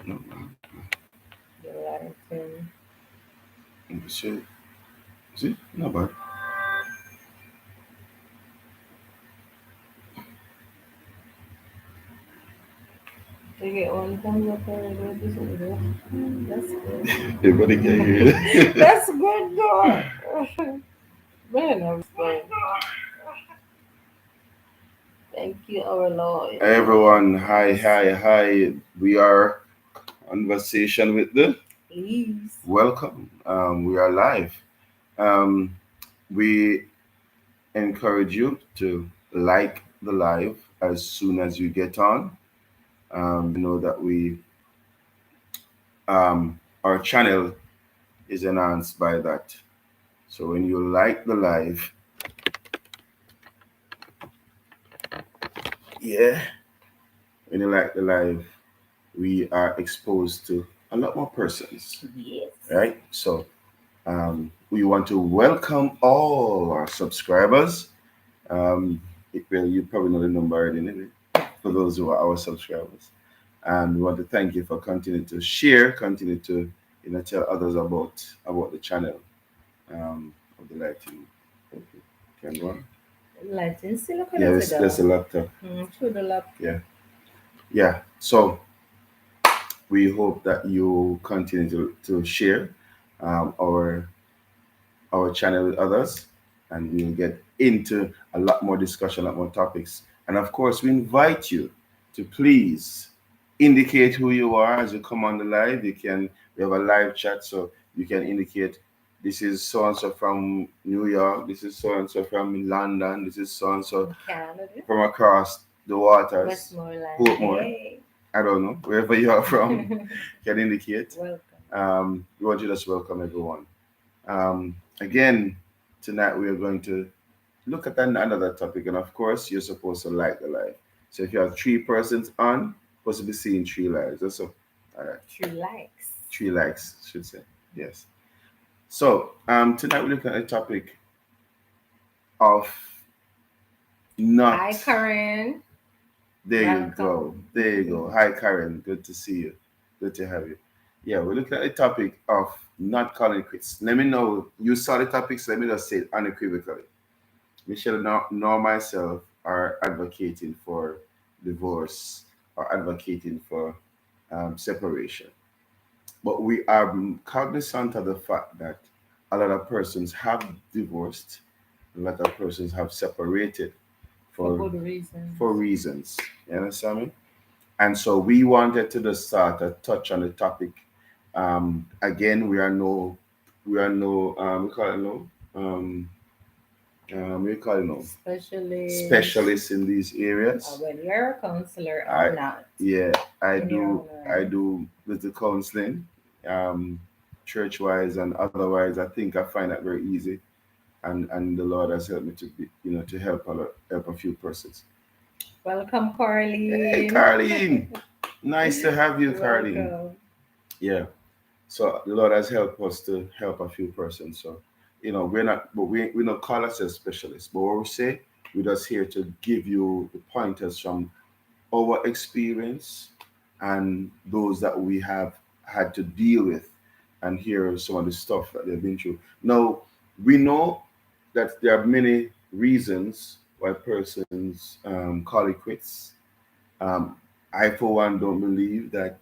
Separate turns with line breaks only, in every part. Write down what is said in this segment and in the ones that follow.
No,
The lantern.
see, see, not bad.
You get one thumbs up already with this video. That's good.
Everybody can hear it.
That's good, though. Man, I'm good. Thank you, our Lord.
Everyone, hi, hi, hi. We are conversation with the
Please.
welcome. We are live. Um, we encourage you to like the live as soon as you get on. You know that we our channel is enhanced by that. So when you like the live, yeah, when you like the live, we are exposed to a lot more persons,
Yes.
right? So we want to welcome all our subscribers. Well, you probably know the number already, anyway, for those who are our subscribers. And we want to thank you for continuing to share, continue to tell others about the channel of the lighting. Okay, can go on.
Lighting still
Yeah,
connected
that's
though.
the laptop.
Through the laptop.
Yeah, yeah. So we hope that you continue to share our channel with others, and we'll get into a lot more discussion, a lot more topics. And of course, we invite you to please indicate who you are as you come on the live. We have a live chat, so you can indicate this is so and so from New York, this is so and so from London, this is so and so
Canada.
from across the waters,
Westmoreland.
Portmore.
Hey.
I don't know, wherever you are from, can indicate.
Welcome.
We want you to just welcome everyone. Again, tonight we are going to look at another topic, and of course, you're supposed to like the live. So if you have three persons on, supposed to be seeing three lives. That's all. All right,
True likes.
three likes, should say. Yes. So tonight we're looking at a topic of not.
Hi, Karen.
There you
Welcome.
go. There you go. Hi, Karen. Good to see you. Good to have you. Yeah, we're looking at the topic of not calling quits. Let me know. You saw the topic, so let me just say it unequivocally. Michelle nor myself are advocating for divorce or advocating for separation. But we are cognizant of the fact that a lot of persons have divorced, a lot of persons have separated
For
for
good reasons.
reasons. You understand me? And so we wanted to just start a touch on the topic. Again, we are no, we call it no, we call it no
Specialist.
specialists in these areas.
Well, you're a counselor.
I
I'm not.
Yeah, I
In your
do
own
I
way.
do with the counseling, church wise and otherwise. I think I find that very easy, and the Lord has helped me to be to help a few persons.
Welcome,
Hey,
Carleen.
Carlene, nice to have you, Carlene.
Welcome.
Yeah. So the Lord has helped us to help a few persons. So, we're not, but we not call ourselves specialists. But what we say, we're just here to give you the pointers from our experience and those that we have had to deal with, and hear some of the stuff that they've been through. Now, we know that there are many reasons why persons call it quits. Um, I, for one, don't believe that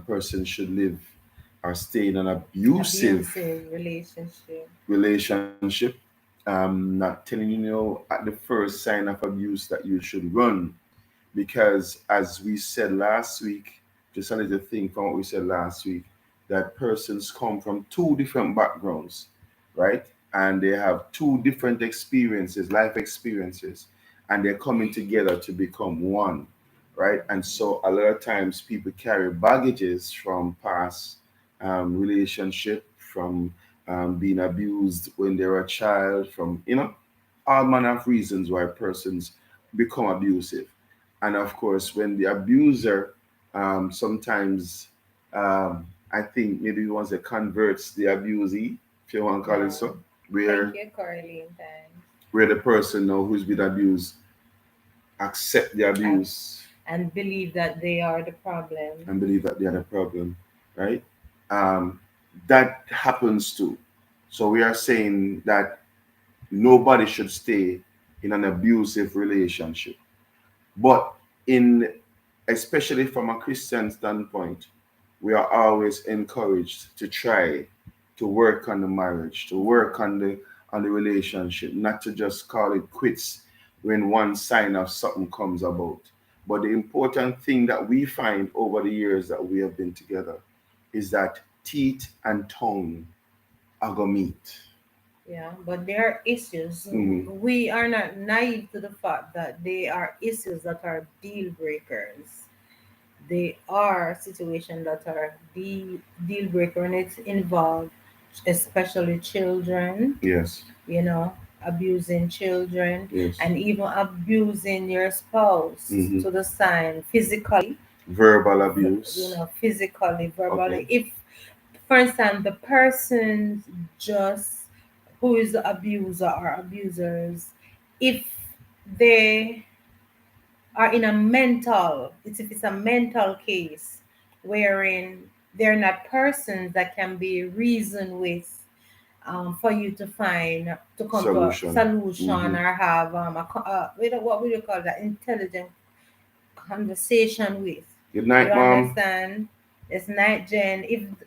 person should live or stay in an abusive
Abusive relationship.
relationship. Not telling at the first sign of abuse that you should run, because as we said last week, just a little thing from what we said last week, that persons come from two different backgrounds, right? And they have two different experiences, life experiences, and they're coming together to become one, right? And so a lot of times people carry baggages from past relationship, from being abused when they were a child, from all manner of reasons why persons become abusive. And of course, when the abuser sometimes, I think maybe once it converts the abusee, if you want to call it
Yeah.
so,
Thank
where
you, Carleen. Thanks.
the person now who's been abused accept the
Ab-
abuse,
and believe that they are the problem.
and believe that they had a problem, right? Um, that happens too. So we are saying that nobody should stay in an abusive relationship. But in especially from a Christian standpoint, we are always encouraged to try to work on the marriage, to work on the relationship, not to just call it quits when one sign of something comes about. But the important thing that we find over the years that we have been together is that teeth and tongue are gonna meet.
Yeah, but there are issues.
Mhm.
We are not naive to the fact that there are issues that are deal breakers. They are situations that are deal breaker and it's involved, especially children,
Yes,
abusing children
yes.
and even abusing your spouse
Hmm.
to the sign physically,
Verbal abuse.
physically, verbally.
Okay.
If, for instance, the person just who is the abuser or abusers, if they are in a mental, if it's a mental case wherein they're not persons that can be reasoned with, for you to find to come to a
Solution.
solution
Hmm.
or have what would you call that, intelligent conversation with.
Good
You
night, Mom.
understand? It's not Jen.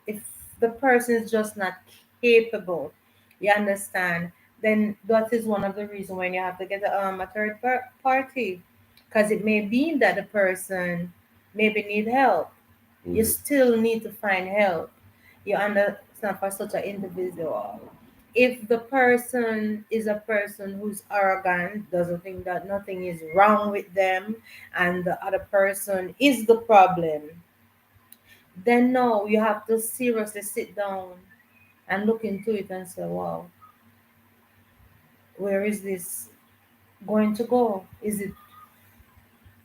If the person is just not capable, you understand? Then that is one of the reasons when you have to get a third party, because it may be that the person maybe need help. You
Hmm.
still need to find help. You understand, for such an individual. If the person is a person who's arrogant, doesn't think that nothing is wrong with them, and the other person is the problem, then no, you have to seriously sit down and look into it and say, wow, where is this going to go? Is it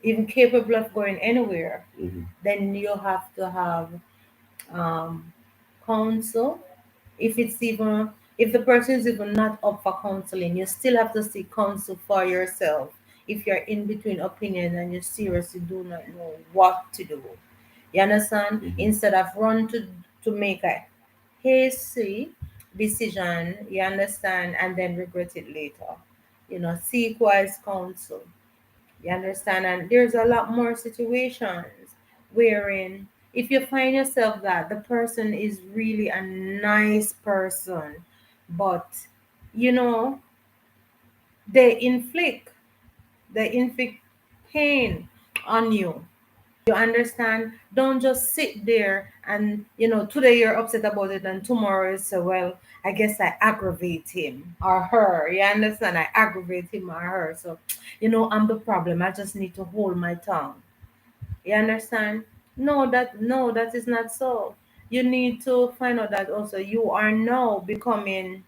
even capable of going anywhere?
Hmm.
Then you have to have um, counsel. If it's even, if the person is even not up for counseling, you still have to seek counsel for yourself. If you're in between opinion and you seriously do not know what to do, you understand,
Hmm.
instead of run to make a hasty decision, you understand, and then regret it later. Seek wise counsel. You understand? And there's a lot more situations wherein if you find yourself that the person is really a nice person, but you know, they inflict pain on you. You understand? Don't just sit there and today you're upset about it and tomorrow you say, well, I guess I aggravate him or her. You understand? I aggravate him or her. So, I'm the problem. I just need to hold my tongue. You understand? No, that is not so. You need to find out that also you are now becoming,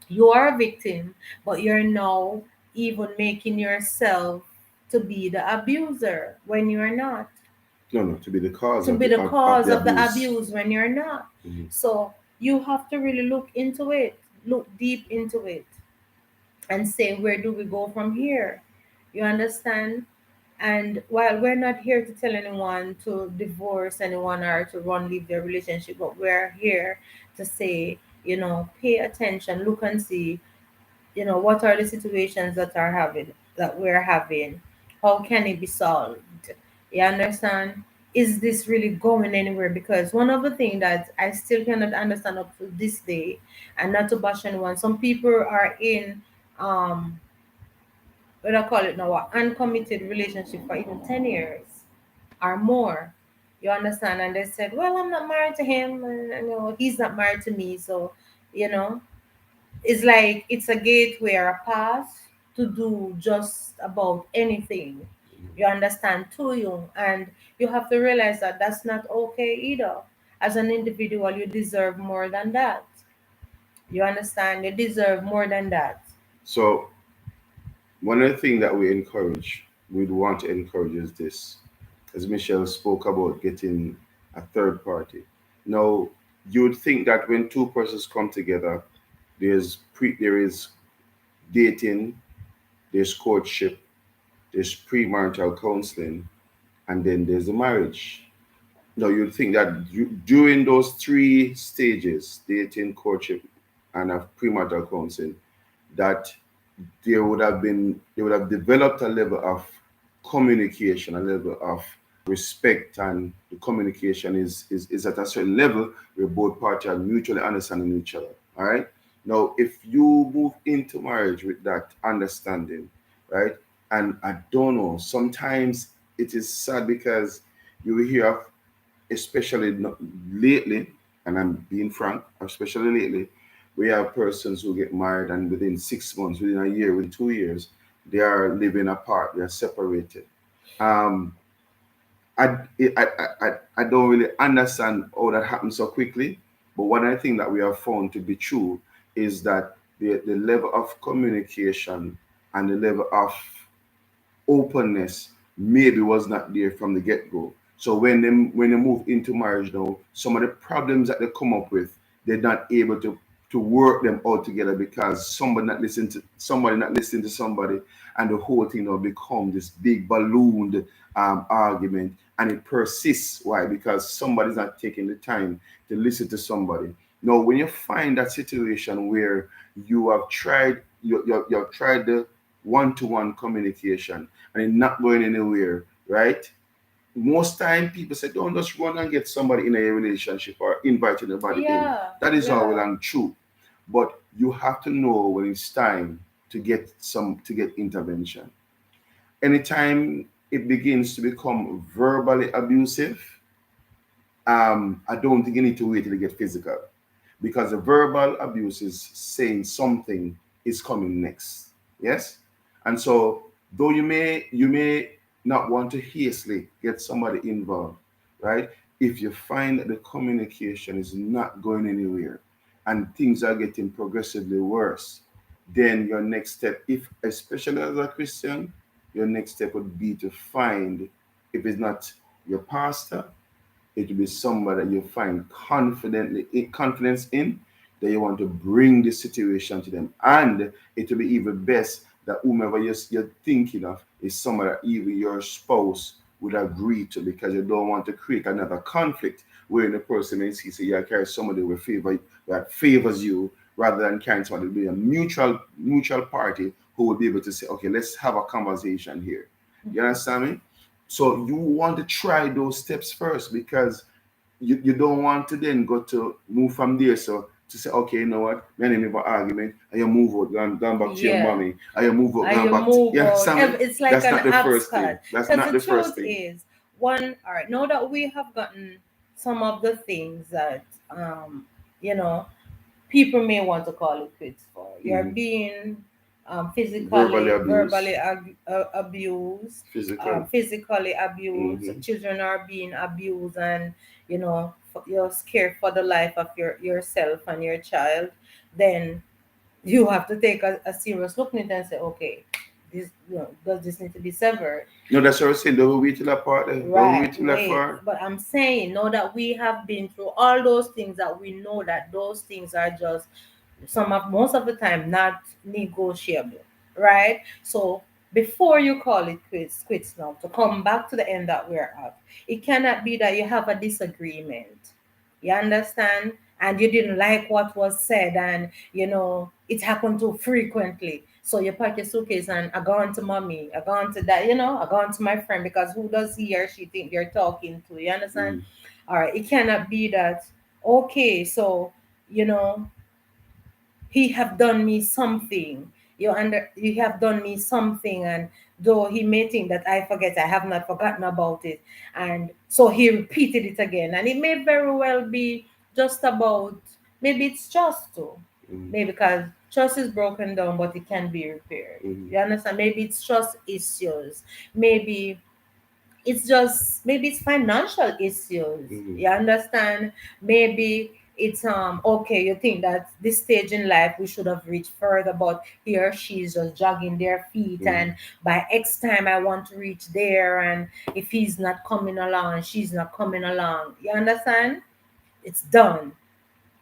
you are a victim, but you're now even making yourself to be the abuser when you're not,
No, no, to be the cause
to be the
of
cause
the
of the
abuse.
abuse when you're not.
Hmm.
So you have to really look into it, look deep into it, and say, where do we go from here? You understand? And while we're not here to tell anyone to divorce anyone or to run leave their relationship, but we're here to say, pay attention, look and see, what are the situations that we're having, how can it be solved? You understand? Is this really going anywhere? Because one of the things that I still cannot understand up to this day, and not to bash anyone, some people are in what I call it now, an uncommitted relationship for even 10 years or more. You understand? And they said, well, I'm not married to him, and he's not married to me. So, you know, it's like it's a gateway or a path to do just about anything. You understand? Too young. And you have to realize that that's not okay either. As an individual, you deserve more than that. You understand? You deserve more than that.
So one of the things that we'd want to encourage is this, as Michelle spoke about getting a third party. Now, you would think that when two persons come together, there is dating, there's courtship, there's premarital counseling, and then there's the marriage. Now you'd think that during those three stages, dating, courtship, and a premarital counseling, that they would have developed a level of communication, a level of respect, and the communication is at a certain level where both parties are mutually understanding each other. All right. Now, if you move into marriage with that understanding, right, and I don't know, sometimes it is sad because you will hear of, especially lately, and I'm being frank, especially lately, we have persons who get married and within 6 months, within a year, within 2 years, they are living apart, they are separated. Um, I don't really understand how that happens so quickly, but one of the things that we have found to be true is that the level of communication and the level of openness maybe was not there from the get-go. So when they move into marriage now, some of the problems that they come up with, they're not able to work them out together because somebody not listening to somebody, and the whole thing will become this big ballooned argument, and it persists. Why? Because somebody's not taking the time to listen to somebody. Now, when you find that situation where you have tried the one-to-one communication and it's not going anywhere, right? Most time people say, don't just run and get somebody in a relationship or invite anybody in.
Yeah,
That is all well
yeah,
and true. But you have to know when it's time to get intervention. Anytime it begins to become verbally abusive, I don't think you need to wait till it get physical, because the verbal abuse is saying something is coming next. Yes, and so though you may not want to hastily get somebody involved, right? If you find that the communication is not going anywhere and things are getting progressively worse, then your next step, if especially as a Christian, your next step would be to find, if it's not your pastor, it will be somebody that you find confidence in, that you want to bring the situation to them. And it will be even best that whomever you're thinking of is somebody that even your spouse would agree to, because you don't want to create another conflict where the person may see, say, yeah, carry somebody that favors you, rather than carrying somebody to be a mutual party who will be able to say, okay, let's have a conversation here. You understand me? So you want to try those steps first, because you don't want to then go to move from there. So to say, okay, you know what, man, in an argument, and you move out, gone back to your
yeah.
mommy, and you move out,
And
gone
you
back to,
move
you
out.
understand me?
It's like
That's
an
not the first thing.
hopscotch.
That's
Because
not
the
the first
truth
thing.
is, all right, now that we have gotten some of the things that, you know, people may want to call it quits for. You're
Hmm.
being
Verbally abused,
verbally abused,
physical.
physically abused.
Hmm.
Children are being abused, and you're scared for the life of yourself and your child. Then you have to take a serious look at it and say, okay, this does this need to be severed?
No, that's what I was saying. Don't wait till that part. Don't
Right,
wait till that
wait.
far.
But I'm saying, now that we have been through all those things, that we know that those things are just most of the time not negotiable, right? So before you call it quits now, to come back to the end that we're at, it cannot be that you have a disagreement. You understand? And you didn't like what was said, and it happened too frequently. So you pack your suitcase and I gone to mommy, I gone to that, I gone to my friend, because who does he or she think you're talking to? You understand?
Mm-hmm.
All right, it cannot be that. Okay, so you know he have done me something. You have done me something, and though he may think that I forget, I have not forgotten about it. And so he repeated it again, and it may very well be just about, maybe it's just too,
Mm-hmm.
maybe because trust is broken down, but it can be repaired.
Mm-hmm.
You understand? Maybe it's trust issues. Maybe it's financial issues.
Mm-hmm.
You understand? Maybe it's okay, you think that this stage in life we should have reached further, but he or she is just dragging their feet,
Mm-hmm.
and by X time I want to reach there, and if he's not coming along and she's not coming along, you understand, it's done.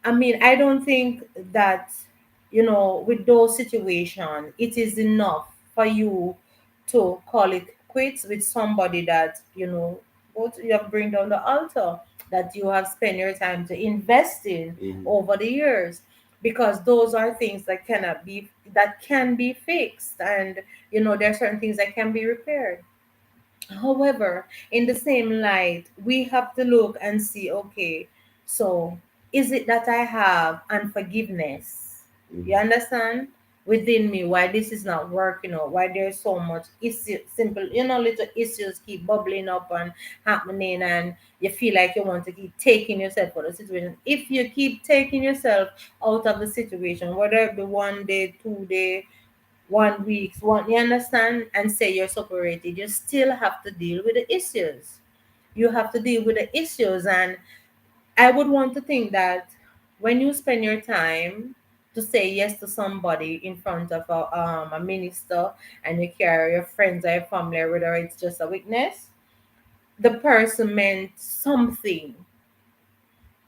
I mean, I don't think that, with those situations, it is enough for you to call it quits with somebody that what you have bring down the altar, that you have spent your time to invest in
Mhm.
over the years, because those are things that can be fixed, and there are certain things that can be repaired. However, in the same light, we have to look and see, okay, so is it that I have unforgiveness? You
Mhm.
understand? Within me, why this is not working out, why there's so much issue, simple, little issues keep bubbling up and happening, and you feel like you want to keep taking yourself out of the situation. If you keep taking yourself out of the situation, whether it be 1 day, 2 day, 1 week, you understand, and say you're separated, you still have to deal with the issues. You have to deal with the issues. And I would want to think that when you spend your time to say yes to somebody in front of a minister, and you carry your friends or your family, or whether it's just a witness, the person meant something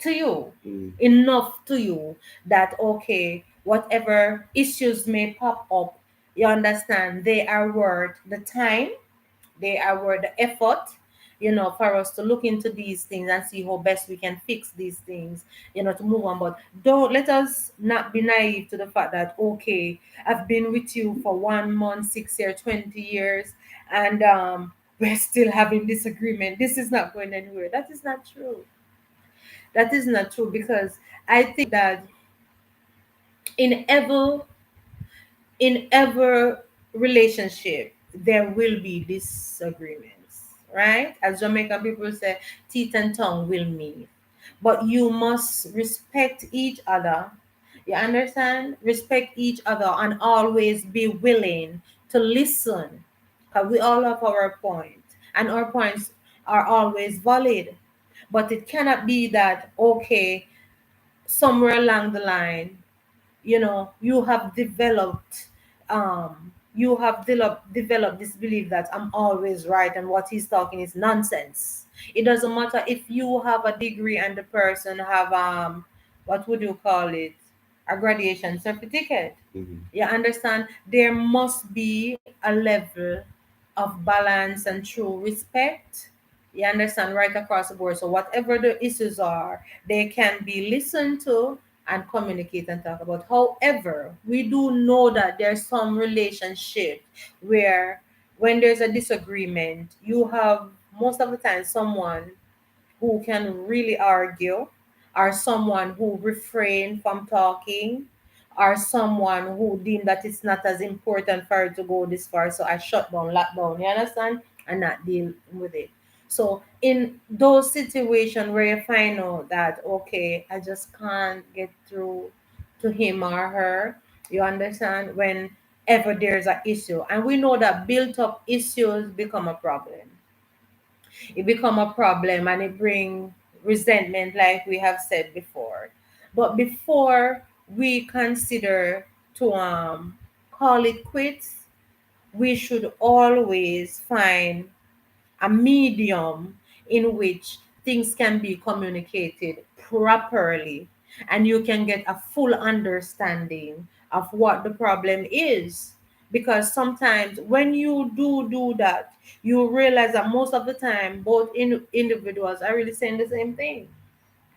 to you,
Mhm.
enough to you, that okay, whatever issues may pop up, you understand they are worth the time, they are worth the effort, for us to look into these things and see how best we can fix these things, to move on. But don't let us not be naive to the fact that okay, I've been with you for 1 month, 6 years, 20 years, and we're still having disagreement. This is not going anywhere. That is not true. That is not true, because I think that in every in every relationship there will be disagreements, right? As Jamaican people say, teeth and tongue will meet, but you must respect each other. You understand? Respect each other and always be willing to listen, because we all have our point, and our points are always valid. But it cannot be that okay, somewhere along the line, you have developed this belief that I'm always right and what he's talking is nonsense. It doesn't matter if you have a degree and the person have what would you call it, a graduation certificate.
Mhm.
You understand? There must be a level of balance and true respect. You understand? Right across the board. So whatever the issues are, they can be listened to and communicate and talk about. However, we do know that there's some relationship where when there's a disagreement, you have most of the time someone who can really argue, or someone who refrain from talking, or someone who deem that it's not as important for her to go this far, so I shut down, lock down, you understand, and not deal with it. So in those situations where you find out that okay, I just can't get through to him or her, you understand, whenever there's an issue, and we know that built up issues become a problem. It become a problem and it bring resentment, like we have said before. But before we consider to call it quits, we should always find a medium in which things can be communicated properly, and you can get a full understanding of what the problem is. Because sometimes when you do that, you realize that most of the time both individuals are really saying the same thing,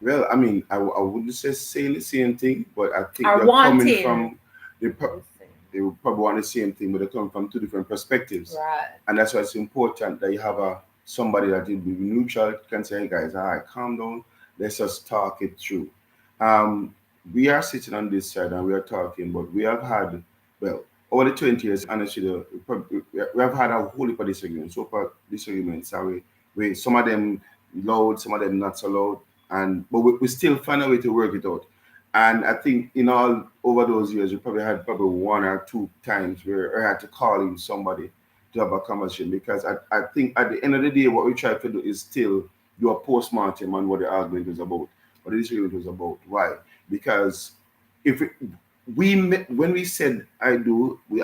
Well, I mean, I wouldn't say saying the same thing, but I think
are
they're coming
wanting
from they,
the same.
they will probably want the same thing, but they come from two different perspectives,
Right.
and that's why it's important that you have a somebody that will be neutral, can say, "Hey guys, all right, calm down, let's just talk it through." Um, we are sitting on this side and we are talking, but we have had, well, over the 20 years, honestly, we have had a whole heap of disagreements, so far disagreements, are we some of them loud, some of them not so loud, and but we still find a way to work it out. And I think in all over those years, we probably had probably one or two times where I had to call in somebody to have a conversation, because I think at the end of the day, what we try to do is still do a postmortem on what the argument was about, what the disagreement was about. Why? Because if when we said I do, we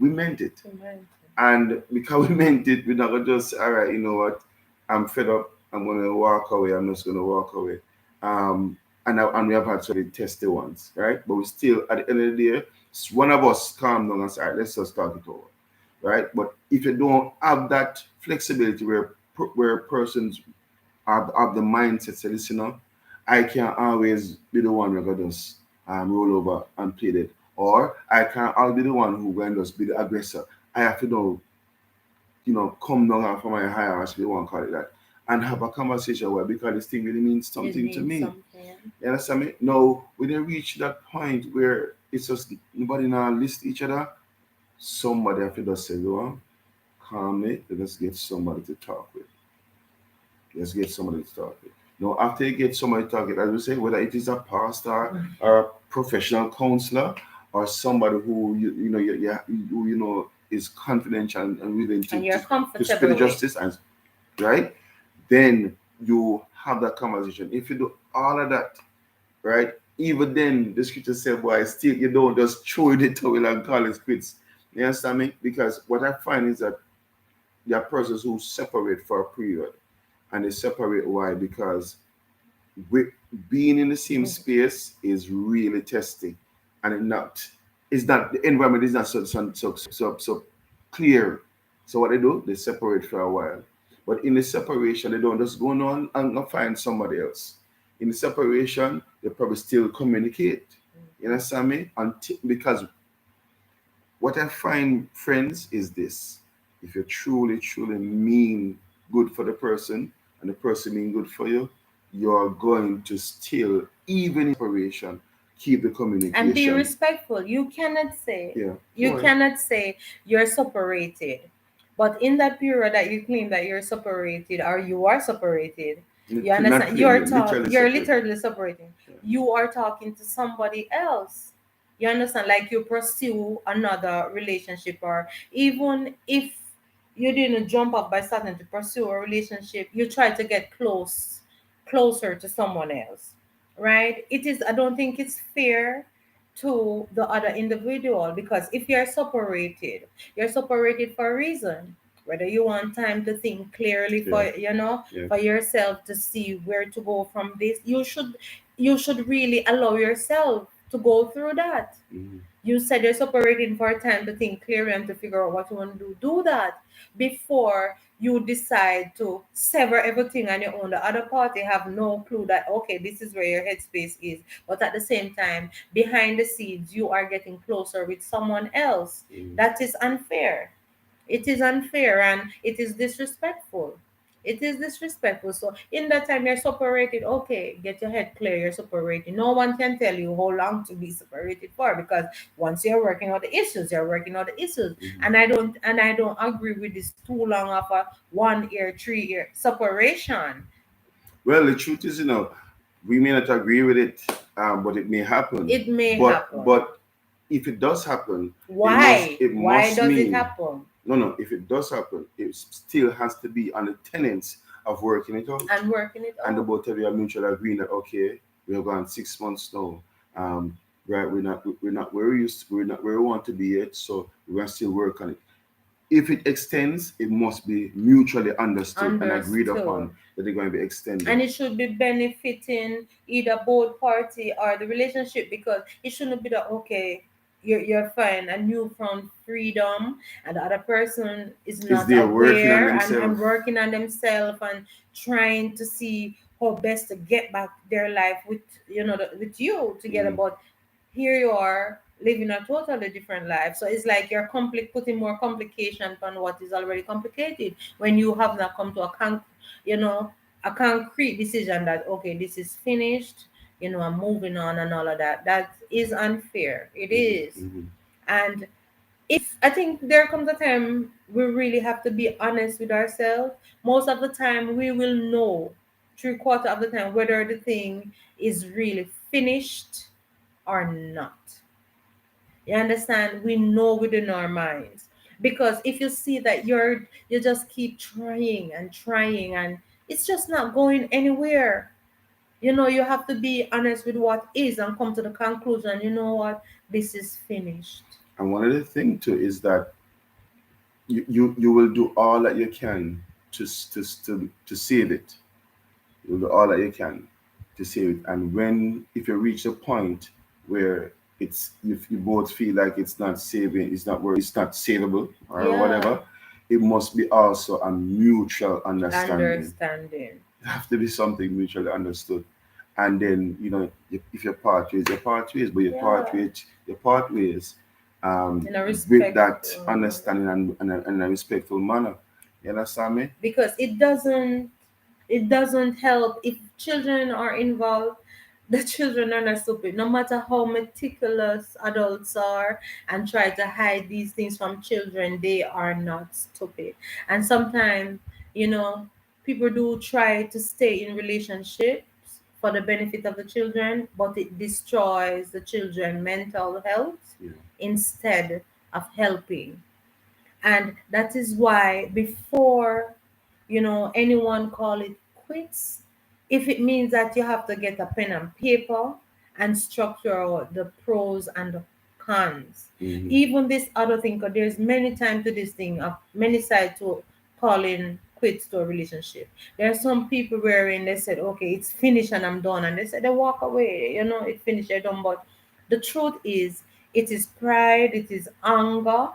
meant it.
Amen.
And because we meant it, we're not gonna just, all right, you know what, I'm fed up, I'm gonna walk away, I'm just gonna walk away. And we have had some testy ones, right? But we still, at the end of the day, one of us calm down and say, all right, let's just talk it over. right? But if you don't have that flexibility where persons have the mindset say, listen, I can't always be the one who gonna just roll over and play it, or I can't I'll be the one who going to just be the aggressor. I have to know, come down from my higher, as we want to call it that, and have a conversation where because this thing really means
It
something to
means
me.
something.
You understand me? No, we didn't reach that point where it's just nobody now list each other. Somebody have to just say, go calmly, let's get somebody to talk with. Let's get somebody to talk with. Now, after you get somebody to talk with, as we say, whether it is a pastor or a professional counselor or somebody who who, is confidential and willing
And
to,
you're
to, to split the
comfortable with.
justice, and right, then you have that conversation. If you do all of that, right, even then the scripture said, boy, still you don't just throw it in the towel and call it quits. You understand me? Because what I find is that there are persons who separate for a period, and they separate why? Because we, being in the same space is really testing, and it's not the environment is not so clear. So what they do, they separate for a while. But in the separation, they don't just go on and go find somebody else. In the separation, they probably still communicate. You understand me? Because what I find, friends, is this: if you truly mean good for the person and the person mean good for you, you're going to still, even in separation, keep the
And be
communication.
respectful. You cannot say,
Yeah,
you
go ahead.
cannot say you're separated. But in that period that you claim that you're separated or you are separated, you
Not
understand?
claim, you're literally
You're
separated.
literally separating.
Yeah.
You are talking to somebody else. You understand? Like you pursue another relationship, or even if you didn't jump up by starting to pursue a relationship, you try to get closer to someone else, right? I don't think it's fair to the other individual, because if you're separated for a reason. Whether you want time to think clearly for
Yeah, yeah.
for yourself to see where to go from this, you should really allow yourself to go through that.
Mhm.
You said you're separating for a time to think clearly and to figure out what you want to do. Do that before you decide to sever everything on your own. The other party have no clue that, okay, this is where your headspace is. But at the same time, behind the scenes, you are getting closer with someone else.
Mhm.
That is unfair. It is unfair and it is disrespectful. It is disrespectful. So in that time you're separated, okay, get your head clear, you're separated. No one can tell you how long to be separated for, because once you're working out the issues, you're working out the issues.
Mhm.
And I don't agree with this too long of a 1 year, 3 year separation.
Well, the truth is, we may not agree with it, but it may happen.
It may happen.
But if it does happen, it must
Why?
it
Why
must
does it
mean
happen?
no. If it does happen, it still has to be on the tenets of working it out,
And working it
and the
out.
both of you are mutually agreeing that okay, we have gone 6 months now. Right, we're not where we used to, we're not where we want to be yet, so we're gonna still work on it. If it extends, it must be mutually understood and agreed
Understood.
upon that they're going to be extended.
And it should be benefiting either both party or the relationship, because it shouldn't be that, okay, you're fine and you found freedom and the other person is
Is
not
they working on
aware and
themselves?
working on themselves and trying to see how best to get back their life with with you together.
Mm.
But here you are living a totally different life, so it's like you're putting more complication on what is already complicated, when you have not come to you know a concrete decision that, okay, this is finished, I'm moving on and all of that. That is unfair. It
Mm-hmm,
is.
mm-hmm.
And if I think there comes a time we really have to be honest with ourselves. Most of the time we will know, 3/4 of the time, whether the thing is really finished or not. You understand? We know within our minds. Because if you see that you just keep trying and trying and it's just not going anywhere, you have to be honest with what is and come to the conclusion, you know what, this is finished.
And one of the things too is that you will do all that you can to save it. You'll do all that you can to save it. And when if you reach a point where it's if you both feel like it's not saving, it's not savable or
Yeah.
whatever, it must be also a mutual understanding.
Understanding.
It have to be something mutually understood. And then, if your part ways, your part ways, but
Yeah.
your part ways,
In a
with that
respectful manner.
understanding and a respectful manner. You understand me?
Because it doesn't help if children are involved. The children are not stupid, no matter how meticulous adults are and try to hide these things from children. They are not stupid. And sometimes, you know people do try to stay in relationships for the benefit of the children, but it destroys the children mental health
Yeah.
instead of helping. And that is why, before anyone call it quits, if it means that you have to get a pen and paper and structure out the pros and the cons.
Hmm.
Even this other thing, because there's many times to this thing, of many sides to calling quits to a relationship. There are some people wherein they said, okay, it's finished and I'm done, and they said they walk away, it's finished, they're done. But the truth is, it is pride, it is anger,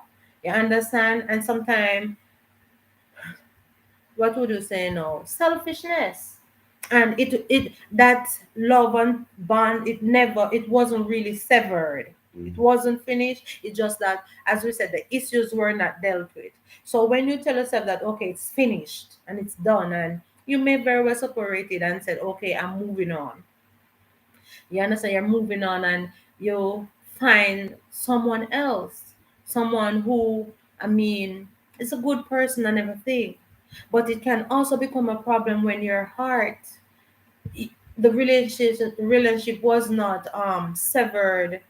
you understand? And sometimes, what would you say now? Selfishness. And it that love and bond, it wasn't really severed. It
Hmm.
wasn't finished. It's just that, as we said, the issues were not dealt with. So when you tell yourself that, okay, it's finished and it's done, and you may very well separate it and said, okay, I'm moving on. You understand? You're moving on, and you find someone else, someone who, I mean, is a good person and everything. But it can also become a problem when your heart, the relationship was not severed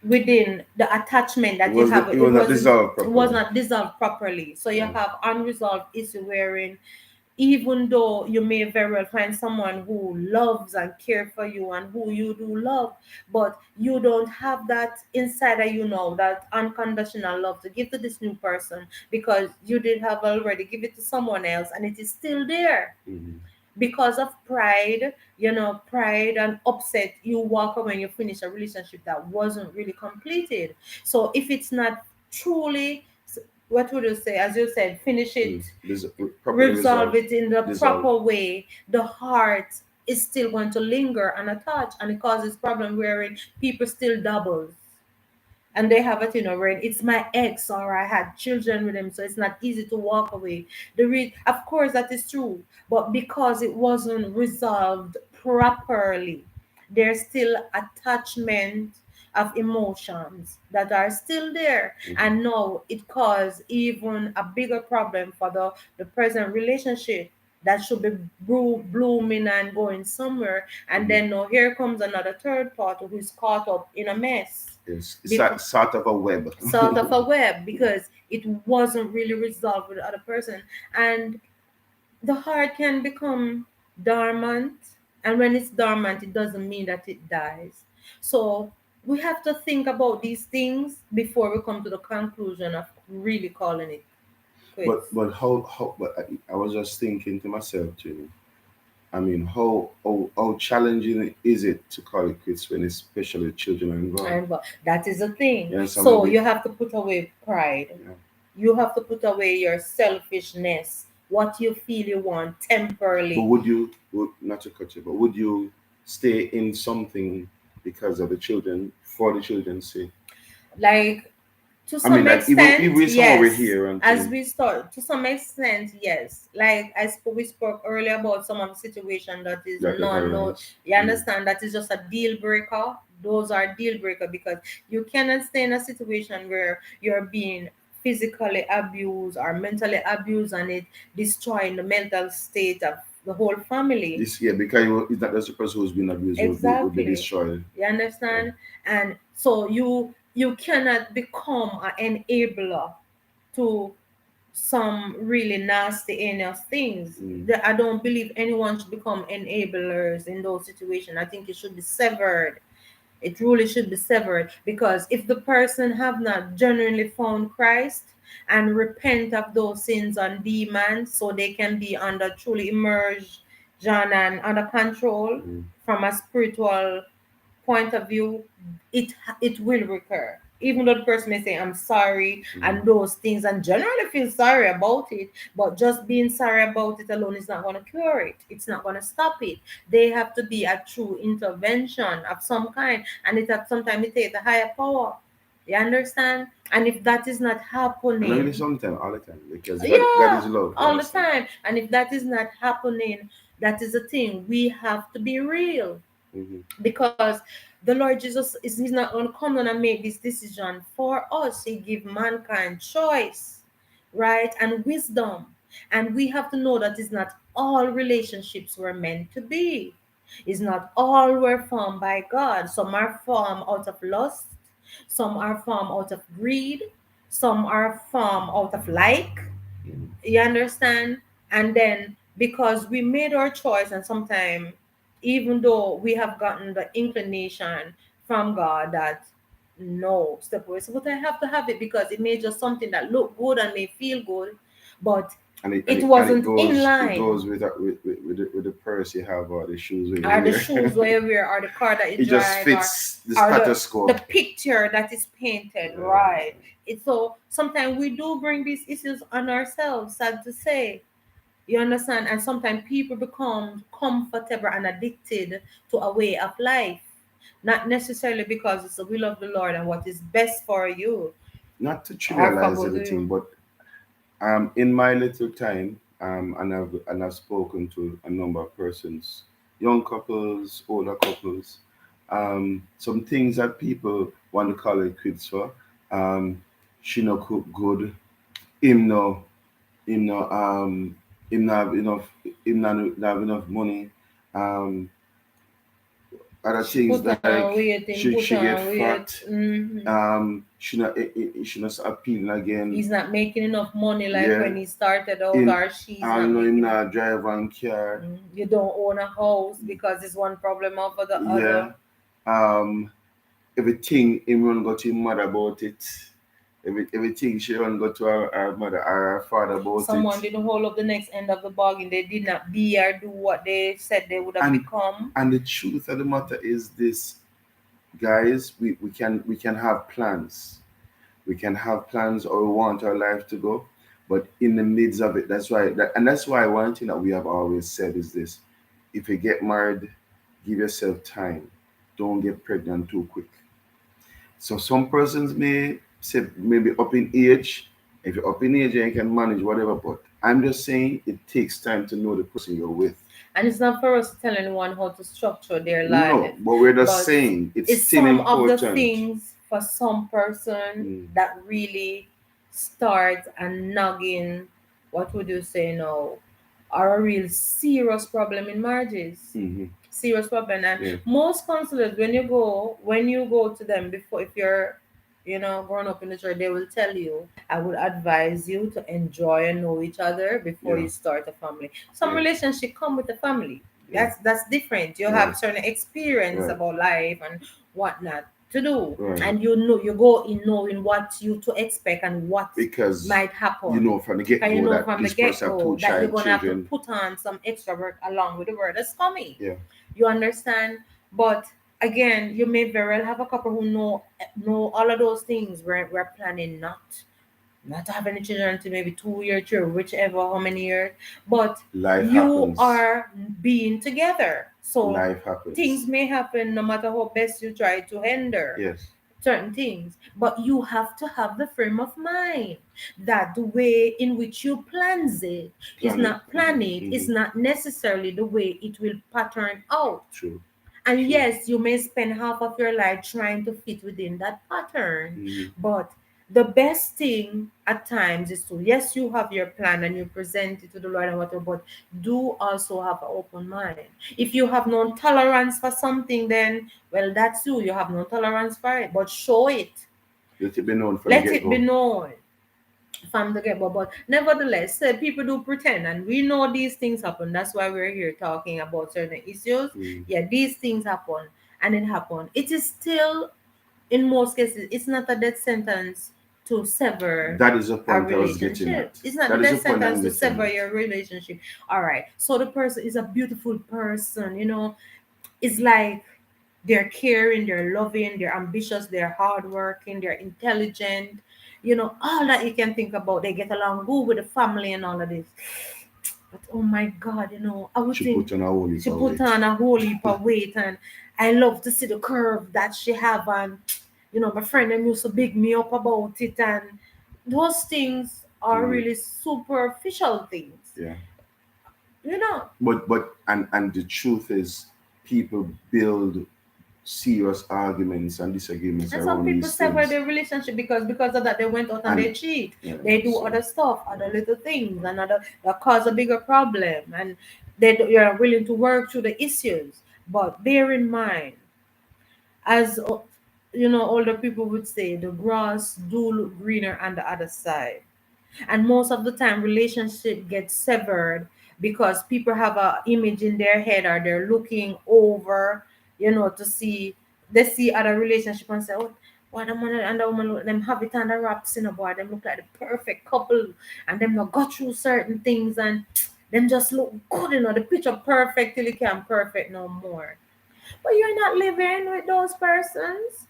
within the attachment that you have.
It
It
was not
wasn't.
dissolved
It was
properly.
not dissolved properly. So you
Yeah.
have unresolved issue wherein, even though you may very well find someone who loves and cares for you and who you do love, but you don't have that inside of that unconditional love to give to this new person, because you did have already give it to someone else, and it is still there.
Hmm.
Because of pride and upset, you walk away and you finish a relationship that wasn't really completed. So if it's not truly, what would you say, as you said, finish it,
Properly
resolve
resolved,
it in the
dissolved.
proper way, the heart is still going to linger and attach, and it causes problem wherein people still doubles, and they have it, where it's my ex, or I had children with him, so it's not easy to walk away. Of course, that is true, but because it wasn't resolved properly, there's still attachment of emotions that are still there,
Hmm.
and now it caused even a bigger problem for the present relationship that should be blooming and going somewhere. And
Hmm.
then now here comes another third party who's caught up in a mess,
It's
because
sort of a web.
sort of a web, because it wasn't really resolved with the other person. And the heart can become dormant, and when it's dormant, it doesn't mean that it dies. So we have to think about these things before we come to the conclusion of really calling it quits.
But how but I was just thinking to myself too. I mean, how challenging is it to call it quits when especially children are involved?
And that is the thing.
You understand
So
maybe?
you have to put away pride.
Yeah.
You have to put away your selfishness, what you feel you want
But
temporarily.
not to cut you, but would you stay in something because of the children, for the children's sake?
Like, to
I mean,
some
like if
extent,
we somehow we're
yes.
here and
As
thing,
we start, to some extent, yes. Like we spoke earlier about some of the situation that is
that
no,
arise.
you
Mm.
understand, that is just a deal breaker. Those are deal breaker, because you cannot stay in a situation where you're being physically abused or mentally abused, and it destroying the mental state of the whole family.
This, yeah, because it's not just the person who's been abused will be
Exactly.
destroyed.
You
Yeah.
understand? And so you cannot become an enabler to some really nasty heinous things.
Mm.
I don't believe anyone should become enablers in those situations. I think it should be severed. It really should be severed, because if the person have not genuinely found Christ and repent of those sins and demons, so they can be under truly immersion and under control
Mm.
from a spiritual point of view, it will recur. Even though the person may say I'm sorry
Mhm.
and those things and generally feel sorry about it, but just being sorry about it alone is not going to cure it. It's not going to stop it. They have to be a true intervention of some kind, and it have sometimes it take the higher power. You understand? And if that is not
And not really
happening,
sometimes, all the time, because God is
yeah,
love. You
all the
understand?
time. And if that is not happening, that is the thing. We have to be real,
Hmm.
because the Lord Jesus is He's not going to come down and make this decision for us. He give mankind choice, right, and wisdom, and we have to know that it's not all relationships were meant to be. It's not all were formed by God. Some are formed out of lust, some are formed out of greed, some are formed out of like, you understand? And then because we made our choice, and sometimes, even though we have gotten the inclination from God that no, step away, so but I have to have it because it made just something that look good and may feel good, but it
And
wasn't in
it
line.
goes with the purse you have or the shoes you
Or the
wear.
shoes where you wear, or the car that you
It just
drive,
fits the
or
status
the
quo.
picture that is painted, right? It's so sometimes we do bring these issues on ourselves, sad to say. You understand? And sometimes people become comfortable and addicted to a way of life. Not necessarily because it's the will of the Lord and what is best for you
Not to
or for
trivialize
both of
everything,
you.
but in my little time, and I've spoken to a number of persons, young couples, older couples, some things that people want to call it quits for. Um, she no cook good, him no, him no, him not have enough, him not have enough money. Um, Other
She
things
put
like
on weight, him
she
put
get
on weight.
fat. She not appealing again.
He's not making enough money like
Yeah,
when he started out,
in
or she's
I
not
know him
making.
not drive one car.
You don't own a house because it's one problem over the other.
Yeah. Um, everything him run go to him mother about it. Everything she run go to her mother or her father about it.
Someone didn't hold up the next end of the bargain. They did not be or do what they said they would have
And
become.
the truth of the matter is this, guys, we can have plans. We can have plans or we want our life to go, but in the midst of it, that's why one thing that we have always said is this: if you get married, give yourself time. Don't get pregnant too quick. So some persons may say maybe up in age. If you're up in age and you can manage whatever, but I'm just saying it takes time to know the person you're with.
And it's not for us to tell anyone how to structure their
No,
life,
but we're just
but
saying it's
it's
still
some of the
important.
things for some person
Mm,
that really start and nagging, what would you say now, are a real serious problem in marriages.
hmm.
Serious problem. And
Yeah,
most counselors, when you go to them, before, if you're growing up in the church, they will tell you, I would advise you to enjoy and know each other before
yeah,
you start a family. Some
yeah,
relationship come with the family.
yeah.
That's different. You
Right,
have certain experience
right,
about life and whatnot to do,
right.
and you go in knowing what you to expect and what
Because
might
you
happen.
know from the get
And you
go
know
that
from the
this person have two
get-go that you're
child
gonna have to
children.
put on some extra work along with the word that's coming.
Yeah,
You understand? But again, you may very well have a couple who know all of those things. We're planning not to have any children until maybe 2 years, or whichever how many years. But
life
you
happens.
are being together, so
Life happens.
things may happen no matter how best you try to hinder
Yes,
certain things. But you have to have the frame of mind that the way in which you plans it is
plan it.
not plan it
Hmm.
is not necessarily the way it will pattern out.
True,
And
true.
yes, you may spend half of your life trying to fit within that pattern,
Hmm.
but the best thing at times is to, yes, you have your plan and you present it to the Lord and whatever, but do also have an open mind. If you have no tolerance for something, then well, that's you. You have no tolerance for it, but show it.
Let it be known from the
Let
get
it be
go.
known from the get-go. But nevertheless, people do pretend, and we know these things happen. That's why we're here talking about certain issues.
Mm.
Yeah, these things happen, and it happened. It is still, in most cases, it's not a death sentence to sever
That is the
a
point I was getting
relationship.
at.
It's not the
That is the
death
point
sentence
I'm
to
getting
sever
at.
your relationship. All right. So the person is a beautiful person. It's like They're caring, they're loving, they're ambitious, they're hardworking, they're intelligent. All that you can think about. They get along good with the family and all of this. But oh my God, I would
She
think
put on a whole heap
she
of
put
weight.
on a whole heap of weight, and I love to see the curve that she have, and my friend them used to big me up about it, and those things are
Mhm.
really superficial things,
Yeah.
you know.
But the truth is, people build serious arguments and disagreements
And some
around
people
these
sever
things.
their relationship because of that they went out and they
And
cheat.
yeah,
They do
so
other stuff,
yeah,
other little things,
yeah.
and other that cause a bigger problem. And you're willing to work through the issues. But bear in mind, as older people would say, the grass do look greener on the other side. And most of the time relationship gets severed because people have a image in their head, or they're looking over, to see, they see other relationship and say, oh, why the man and the woman look, them have it on the wraps, boy, them look like the perfect couple, and them not go through certain things, and them just look good, the picture perfect till it can't perfect no more. But you're not living with those persons.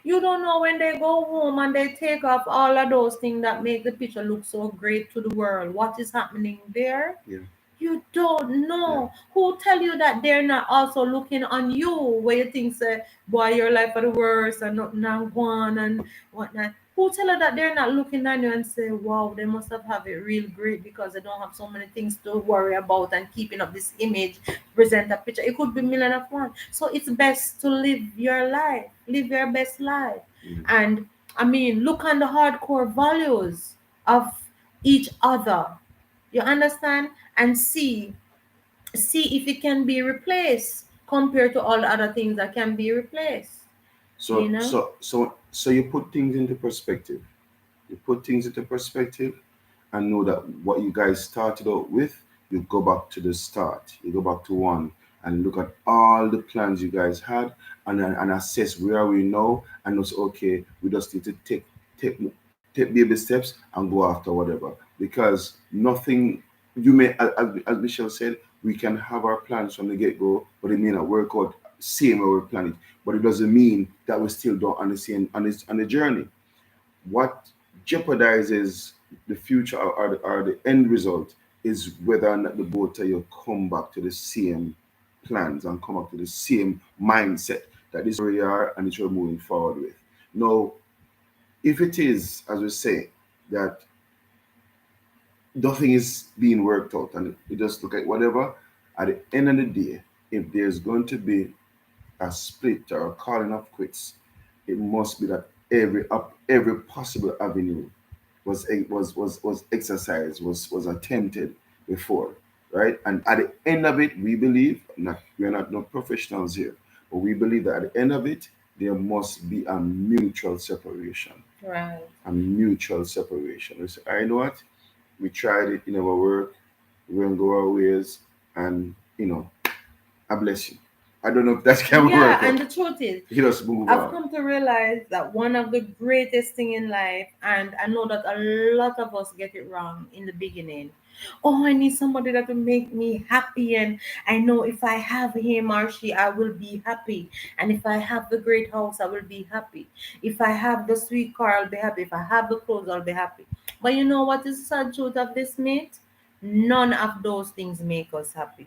You don't know when they go home and they take off all of those things that make the picture look so great to the world. What is happening there?
Yeah.
You don't
Yeah.
know. Who tell you that they're not also looking on you? Where you think say, boy, your life are the worst and nothing and one and whatnot. Who tell you that they're not looking on you and say, wow, they must have it real great because they don't have so many things to worry about and keeping up this image, present a picture. It could be million of one. So it's best to live your life, live your best life.
Mm.
And I mean, look on the hardcore values of each other. You understand? And see if it can be replaced compared to all the other things that can be replaced. you
So
know
so so so you put things into perspective. You put things into perspective and know that what you guys started out with, you go back to the start. You go back to one and look at all the plans you guys had, and assess where are we now, and also okay, we just need to take take baby steps and go after whatever. Because nothing, you may, as Michelle said, we can have our plans from the get-go, but it may not work out same way we plan it. But it doesn't mean that we still don't understand on the journey. What jeopardizes the future, or the end result, is whether or not the both of you come back to the same plans and come up to the same mindset that this is where you are and it's what you're moving forward with. Now, if it is, as we say, that nothing is being worked out and you just look at whatever, at the end of the day, if there's going to be a split or a calling of quits, it must be that every possible avenue was exercised, was attempted before, right? And at the end of it, we believe, not, we are not no professionals here, but we believe that at the end of it, there must be a mutual separation,
right.
a mutual separation. We say, I know what, we tried it, it never worked, we're gonna go our ways, and I bless you. I don't know if that can
Yeah,
work
and
out.
the truth is,
He just move
I've
on.
come to realize that one of the greatest thing in life, and I know that a lot of us get it wrong in the beginning. Oh, I need somebody that will make me happy, and I know if I have him or she, I will be happy. And if I have the great house, I will be happy. If I have the sweet car, I'll be happy. If I have the clothes, I'll be happy. But you know what is the sad truth of this, mate? None of those things make us happy.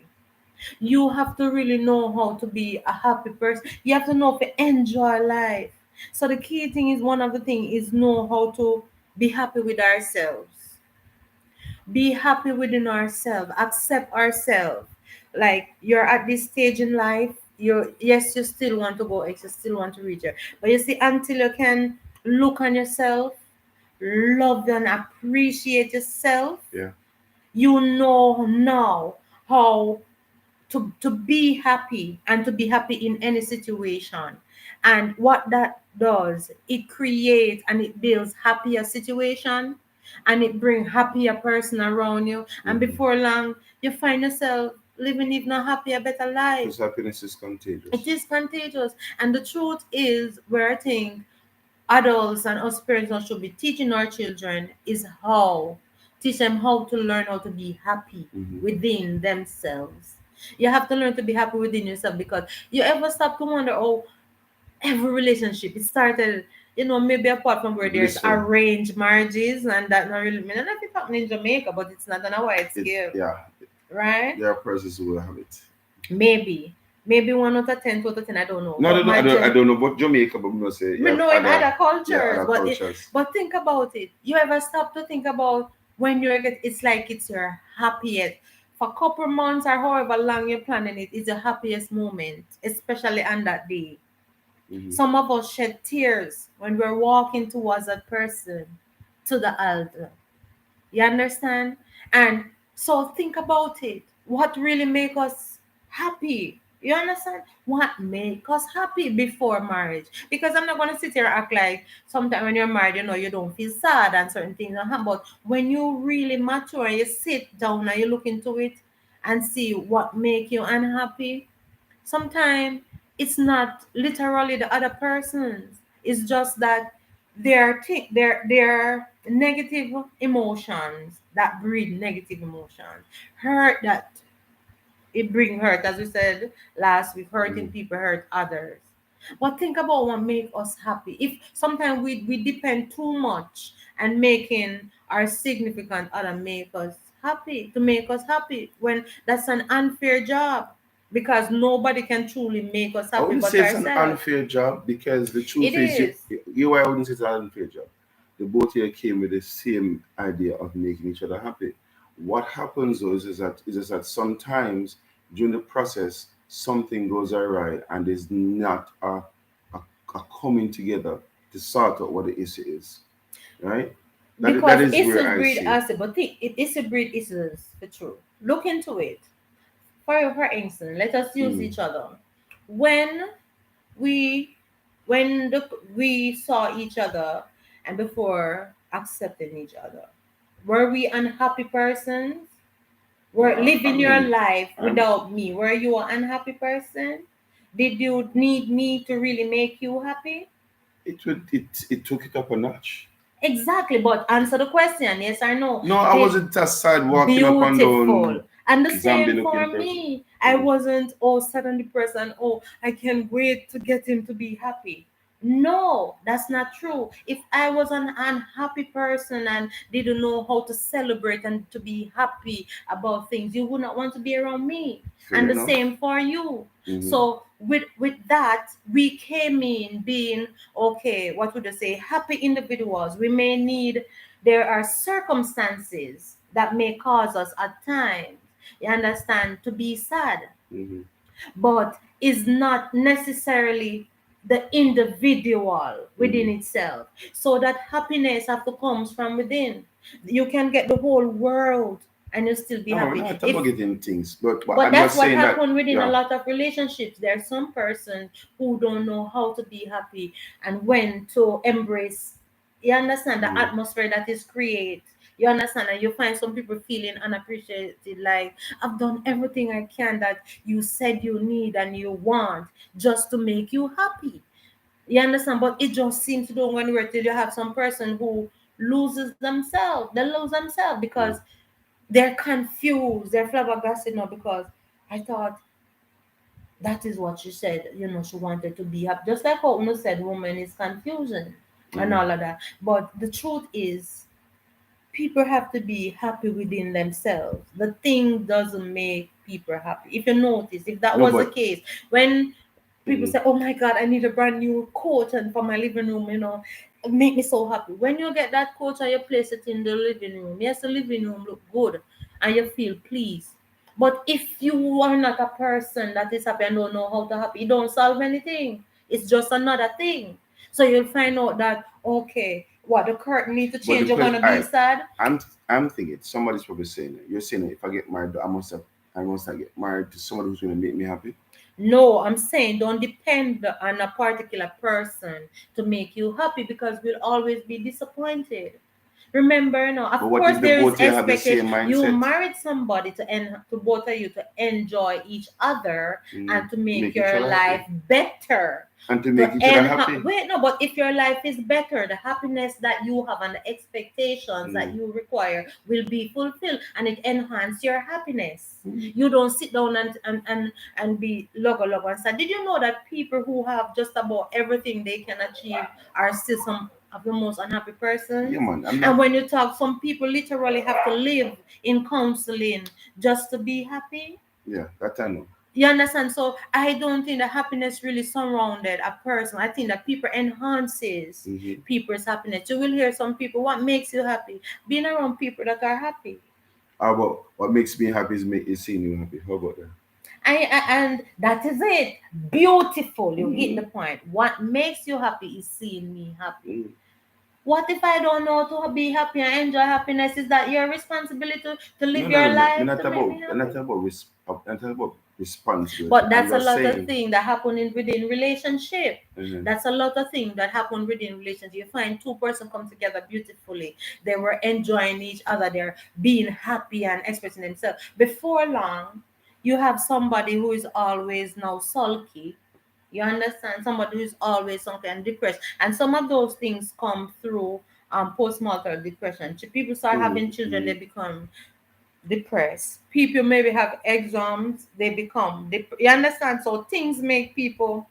You have to really know how to be a happy person. You have to know to enjoy life. So the key thing is, one of the thing is know how to be happy with ourselves. Be happy within ourselves. Accept ourselves. Like you're at this stage in life, you still want to go X, you still want to reach it. But you see, until you can look on yourself, love and appreciate yourself,
Yeah.
you know now how to be happy, and to be happy in any situation. And what that does, it creates and it builds happier situation, and it bring happier person around you, and
Mm-hmm.
before long you find yourself living even a happier, better life.
Because happiness is
It
contagious.
is contagious. And the truth is, where I think adults and us parents now should be teaching our children is how teach them how to learn how to be happy
Mm-hmm.
within themselves. You have to learn to be happy within yourself, because you ever stop to wonder, oh, every relationship it started, maybe apart from where there's
Listen,
arranged marriages, and that not really mean, and if it's happening in Jamaica, but it's not on a wide
it
scale,
yeah,
right?
there are persons who will have it.
Maybe 1 out of 10, 2 out of 10, I don't know,
No,
but
I don't know about Jamaica, but we know say you
we
have
know in
other,
other
yeah,
cultures,
other cultures.
but think about it. You ever stop to think about when it's like it's your happiest for a couple months or however long you're planning it, it's the happiest moment, especially on that day.
Hmm.
Some of us shed tears when we're walking towards that person to the altar. You understand? And so think about it. What really make us happy? You understand? What make us happy before marriage? Because I'm not gonna sit here and act like sometimes when you're married, you don't feel sad and certain things don't happen. But when you really mature and you sit down and you look into it and see what make you unhappy, sometimes it's not literally the other person's. It's just that their negative emotions that breed negative emotions, hurt that it bring hurt, as we said last week, hurting
Hmm.
people hurt others. But think about what make us happy. If sometimes we depend too much and making our significant other make us happy, to make us happy, when that's an unfair job, because nobody can truly make us
I
happy
wouldn't
but
say it's an
ourselves.
unfair job because the
It
truth is,
is.
I wouldn't say it's an unfair job. The both here came with the same idea of making each other happy. What happens though is that sometimes during the process something goes awry and there's not a, a coming together to sort out what the issue is, right? That
Because
is where
issues
I
breed
see it.
acid, but think it is a breed issues for true. Look into it. For instance, let us use
Mm.
each other. When we we saw each other and before accepting each other, were we unhappy persons? Were
I
living your
mean,
life
I'm,
without me? Were you an unhappy person? Did you need me to really make you happy?
it took it up a notch.
Exactly, but answer the question, yes or no.
No, I
Did
wasn't aside walking up and
Beautiful.
down
And the
zombie
same for
looking person.
me. I
Mhm.
wasn't, oh, suddenly person, oh, I can't wait to get him to be happy. No, that's not true. If I was an unhappy person and didn't know how to celebrate and to be happy about things, you would not want to be around me. And
Fair
the
enough.
same for you.
Hmm.
So with that, we came in being okay, what would I say, happy individuals. We may need, there are circumstances that may cause us at times, you understand, to be sad,
Hmm.
but is not necessarily the individual within
Hmm.
itself. So that happiness have to comes from within. You can get the whole world and you still be
No, we're
happy.
not talking about
If
getting things, but
But
I'm not
that's what
saying that.
happened within a
Yeah.
lot of relationships. There are some persons who don't know how to be happy and when to embrace. You understand the
Hmm.
atmosphere that is created. You understand, and you find some people feeling unappreciated, like I've done everything I can that you said you need and you want just to make you happy. You understand? But it just seems to go anywhere till you have some person who loses themselves. They lose themselves because
Hmm.
they're confused, they're flabbergasted now, because I thought that is what she said. She wanted to be happy. Just like how Uno said, woman is confusion and
Hmm.
all of that. But the truth is, people have to be happy within themselves. The thing doesn't make people happy. If you notice, if that
No,
was the
but
case, when people
hmm.
say, "Oh my God, I need a brand new coat and for my living room," it make me so happy. When you get that coat and you place it in the living room, yes, the living room look good and you feel pleased. But if you are not a person that is happy and don't know how to happy, it don't solve anything. It's just another thing. So you'll find out that, okay, what, the curtain need to
But the
change, you're
question,
gonna be sad.
I'm I'm thinking somebody's probably saying it. You're saying it. If I get married, I must have get married to somebody who's going to make me happy.
No, I'm saying don't depend on a particular person to make you happy, because we'll always be disappointed. Remember, no, of
But what
course
if the
there is
both of you have the
expectation.
same
You
mindset?
married somebody to both of you to enjoy each other and to make
Make each
your
other happy
life better.
and to
To
make each other happy.
wait, no, but if your life is better, the happiness that you have and the expectations that
Mm.
you require will be fulfilled, and it enhance your happiness.
Mm.
You don't sit down and be logo and sad. Did you know that people who have just about everything they can achieve are still some of the most unhappy
Yeah,
persons?
man. I'm
And
not.
when you talk, some people literally have to live in counseling just to be happy.
Yeah, that I know.
You understand? So I don't think that happiness really surrounded a person. I think that people enhances
Mm-hmm.
people's happiness. You will hear some people, what makes you happy? Being around people that are happy.
How about what makes me happy is seeing you happy? How about that?
And that is it. Beautiful. You get
Mm-hmm.
the point. What makes you happy is seeing me happy.
Mm.
What if I don't know to be happy and enjoy happiness? Is that your responsibility to
No,
live
no,
your
no.
life to make me
I'm not
happy?
about I'm not about responsibility.
But
I'm
that's a
just
lot of
saying.
things that happen within relationship.
Mhm.
That's a lot of things that happen within relationship. You find two person come together beautifully. They were enjoying each other. They're being happy and expressing themselves. Before long, you have somebody who is always now sulky. You understand? Somebody who is always sulky and depressed. And some of those things come through postmortem depression. People start having children,
Mm-hmm.
they become depressed. People maybe have exams, they become you understand? So things make people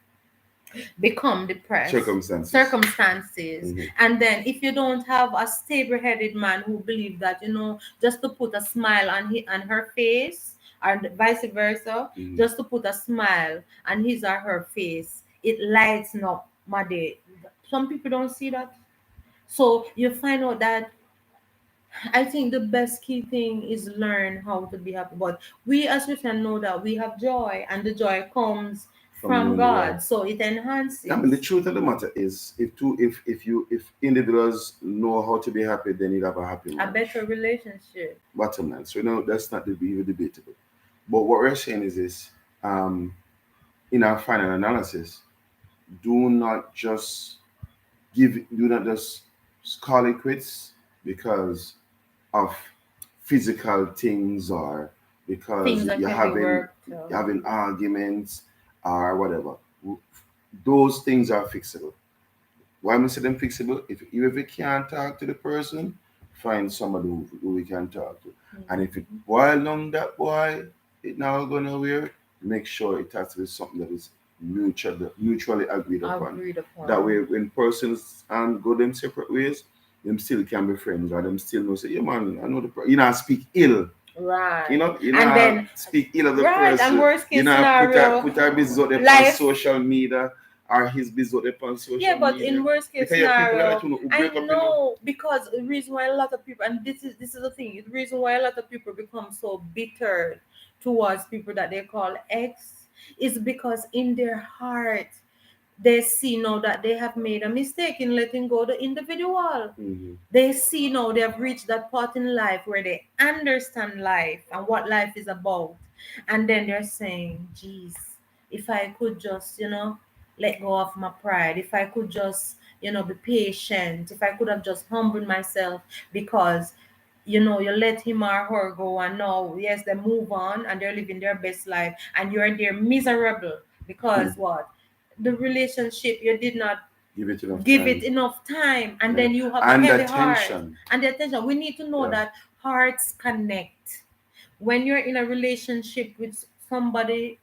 become depressed.
Circumstances.
Circumstances.
Mm-hmm.
And then if you don't have a stable-headed man who believes that, just to put a smile on her face, and vice versa,
Mm-hmm.
just to put a smile on his or her face, it lights up my day. Some people don't see that. So you find out that I think the best key thing is learn how to be happy. But we as Christians know that we have joy, and the joy comes
From
from
knowing the Lord.
God. So it
I mean, the
enhances
truth of the matter is, if individuals know how to be happy, then you'll have a happy
a better
marriage.
relationship.
Bottom line. So no, that's not even debatable. But what we're saying is this: um, in our final analysis, do not just do not just call it quits because of physical things or because
Things that can be worked.
you're having arguments or whatever. Those things are fixable. Why am I say them fixable? If you can't talk to the person, find somebody who we can talk to. And if it
Mhm.
boil down that boy, it now go nowhere, make sure it has to be something that is mutually agreed upon.
Agreed
That way
upon.
when persons go them separate ways, them still can be friends or them still know say, yeah man, I know you know speak ill.
Right.
You
And
know
then,
speak ill of the
right, and
person.
worst
You
case
know
scenario,
put our business out there on
life.
social media or his business out there on
Yeah,
social
but in
media.
worst case
Because you have people like that
scenario,
who
I
break up, you know.
know, because the reason why a lot of people, and this is the thing, the reason why a lot of people become so bitter towards people that they call ex is because in their heart they see now that they have made a mistake in letting go the individual.
Mm-hmm.
They see now they have reached that part in life where they understand life and what life is about. And then they're saying, geez, if I could just, let go of my pride, if I could just, be patient, if I could have just humbled myself because, you let him or her go and now, yes, they move on and they're living their best life and you're there miserable because what? The relationship you did not
Give it enough
give it
time.
enough time, and
Yeah.
then you have a
And
heavy heart
attention.
and the attention. We need to know
Yeah.
that hearts connect. When you're in a relationship with somebody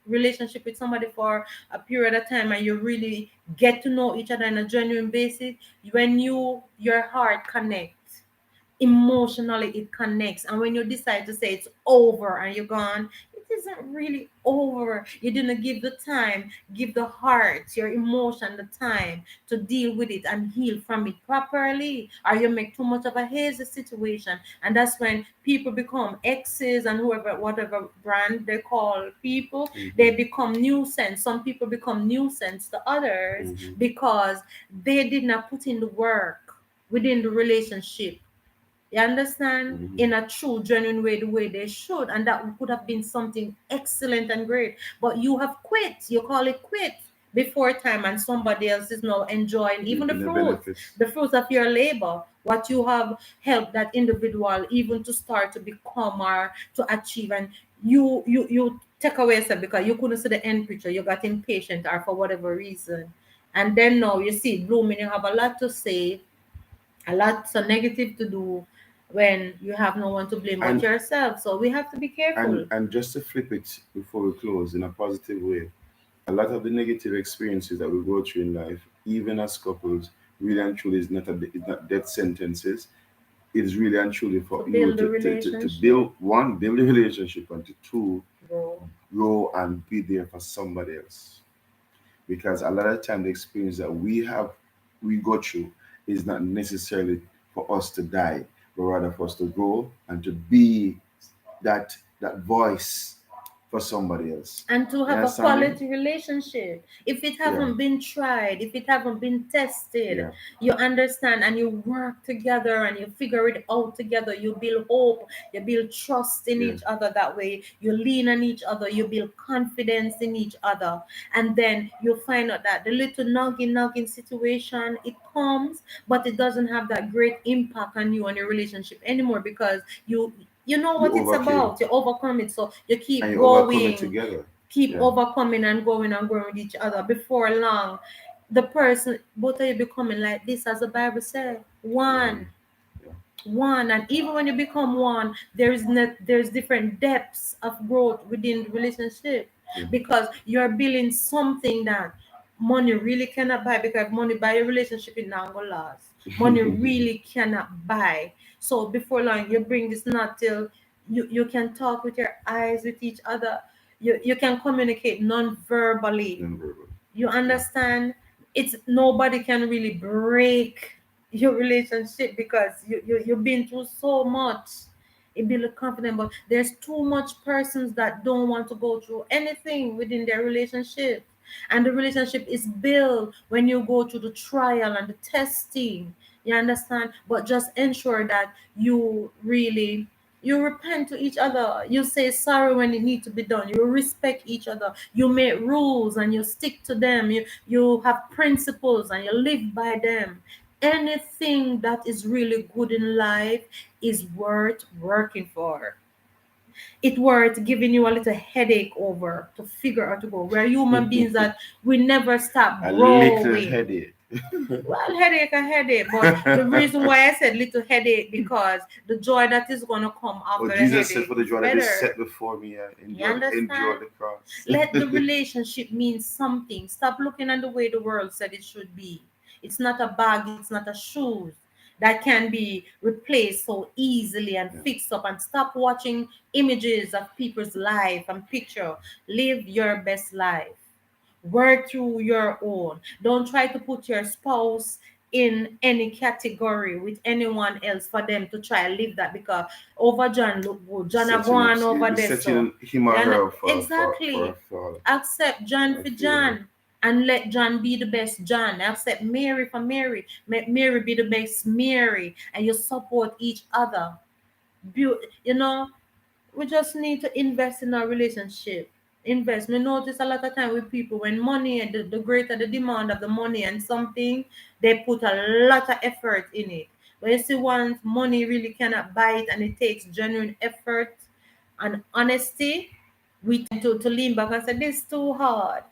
for a period of time and you really get to know each other on a genuine basis, when your heart connects emotionally, it connects, and when you decide to say it's over and you're gone, it isn't really over. You didn't give the time, give the heart, your emotion, the time to deal with it and heal from it properly, or you make too much of a hazy situation, and that's when people become exes and whoever, whatever brand they call people,
Mm-hmm.
they become nuisance. Some people become nuisance to others
Mm-hmm.
because they did not put in the work within the relationship, you understand?
Mm-hmm.
In a true, genuine way, the way they should. And that could have been something excellent and great. But you have quit. You call it quit before time, and somebody else is now enjoying even
reaping the benefits.
the fruits of your labor, what you have helped that individual even to start to become or to achieve, and you take away yourself because you couldn't see the end picture, you got impatient or for whatever reason, and then now you see it blooming, you have a lot to say, a lot so negative to do, when you have no one to blame but
And
yourself. So we have to be careful.
and just to flip it before we close in a positive way, a lot of the negative experiences that we go through in life, even as couples, really and truly is not death sentences. It's really and truly
To
for you
build the
to
relationship,
build one, build a relationship, and to two,
bro.
grow and be there for somebody else. Because a lot of time the experience that we go through is not necessarily for us to die, but rather for us to grow and to be that voice for somebody else.
And to
You
have a
understand me?
quality relationship, if it
Yeah,
haven't been tried, if it haven't been tested,
yeah,
you understand, and you work together and you figure it out together, you build hope, you build trust in
yeah.
each other, that way you lean on each other, you build confidence in each other, and then you find out that the little nagging situation, it comes, but it doesn't have that great impact on you and your relationship anymore, because you know
You
what it's
overcame
about, you overcome it, so you
and
keep
you overcome it
going,
together.
keep
Yeah,
overcoming and growing with each other. Before long, the person, both of you becoming like this, as the Bible says,
one.
one.
Yeah,
One, and even when you become one, there's different depths of growth within the relationship,
yeah.
because you're building something that money really cannot buy, because money buy a relationship, it not gonna last. Money really cannot buy. So before long, you bring this, not till you can talk with your eyes with each other, you can communicate non-verbally,
Non-verbal.
you
Yeah.
understand. It's nobody can really break your relationship, because you've been through so much. It build confidence, but there's too much persons that don't want to go through anything within their relationship, and the relationship is built when you go through the trial and the testing, you understand. But just ensure that you really, you repent to each other, you say sorry when it needs to be done, you respect each other, you make rules and you stick to them, you have principles and you live by them. Anything that is really good in life is worth working for. It worth giving you a little headache over to figure out to go. We're human beings that we never stop
A little
growing.
headache.
Well, headache, a headache, but the reason why I said little headache, because the joy that is gonna come
Oh,
after the
Jesus said,
headache
"For the
is
joy that is set
better.
before me,
You
endure
understand?
the cross."
Let the relationship mean something. Stop looking at the way the world said it should be. It's not a bag, it's not a shoes that can be replaced so easily and
Yeah.
fixed up. And stop watching images of people's life and picture. Live your best life. Work through your own. Don't try to put your spouse in any category with anyone else for them to try and live that, because over John look good. John a go
Setting up,
on over
you're
there. So
setting him or
yeah,
her
exactly.
for
Accept John
a
for
failure.
John, and let John be the best John. Accept Mary for Mary. Let Mary be the best Mary, and you support each other. You know, we just need to invest in our relationship. Invest. We notice a lot of time with people, when money, and the greater the demand of the money and something, they put a lot of effort in it. But you see, once money really cannot buy it, and it takes genuine effort and honesty, we tend to lean back and say, this is too hard.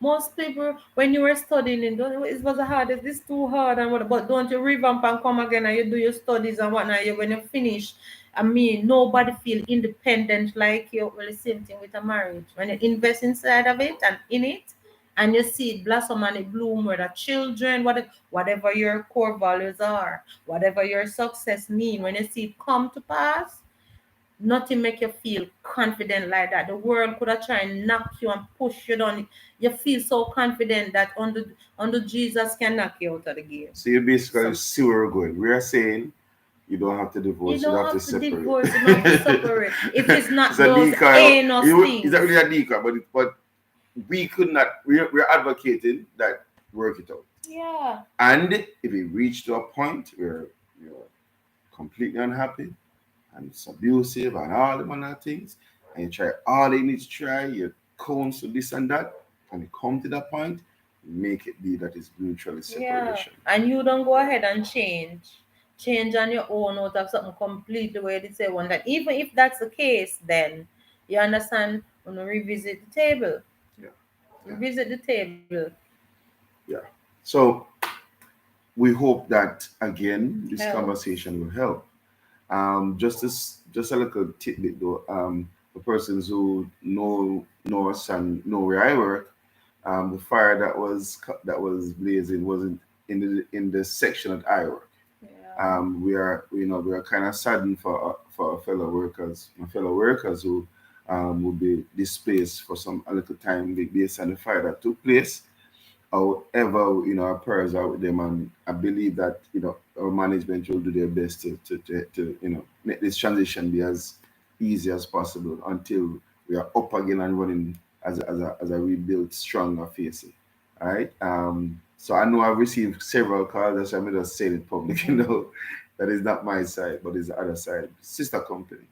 Most people, when you were studying, it was the hardest. This too hard and what. But don't you revamp and come again and you do your studies and whatnot. You when you finish, I mean, nobody feel independent like you. Well, the same thing with a marriage. When you invest inside of it and in it, and you see it blossom and it bloom with the children, whatever your core values are, whatever your success mean, when you see it come to pass, nothing make you feel confident like that. The world could have tried and knock you and push you down. You feel so confident that under Jesus can knock you out of the game.
So you basically
So
see where we're going. We are saying you don't have to
you
divorce, you don't
don't
have to
have to
separate.
divorce, you don't have to separate. If it's
It's
not
a
those
decoy.
heinous
It's not
things.
really a decoy, but we could not. We're advocating that work it out.
Yeah.
And if we reach to a point where you're completely unhappy and it's abusive and all the manner of things, and you try all you need to try, you counsel this and that, and it come to that point, make it be that it's mutually
Yeah.
separation.
And you don't go ahead and change on your own out of something completely where they say one that even if that's the case, then you understand when we revisit the table.
Yeah, yeah,
Revisit the table.
yeah. So we hope that again this
Helps.
conversation will help. Just a little tidbit though. For persons who know us and know where I work, the fire that was blazing wasn't in the section that I work.
Yeah.
We are kind of saddened for our my fellow workers who will be displaced for some a little time based on the fire that took place. However, our prayers are with them, and I believe that our management will do their best to make this transition be as easy as possible until we are up again and running as a rebuilt, stronger facing. All right. So I know I've received several calls. That's why I'm just saying it public. That is not my side, but it's the other side, sister company.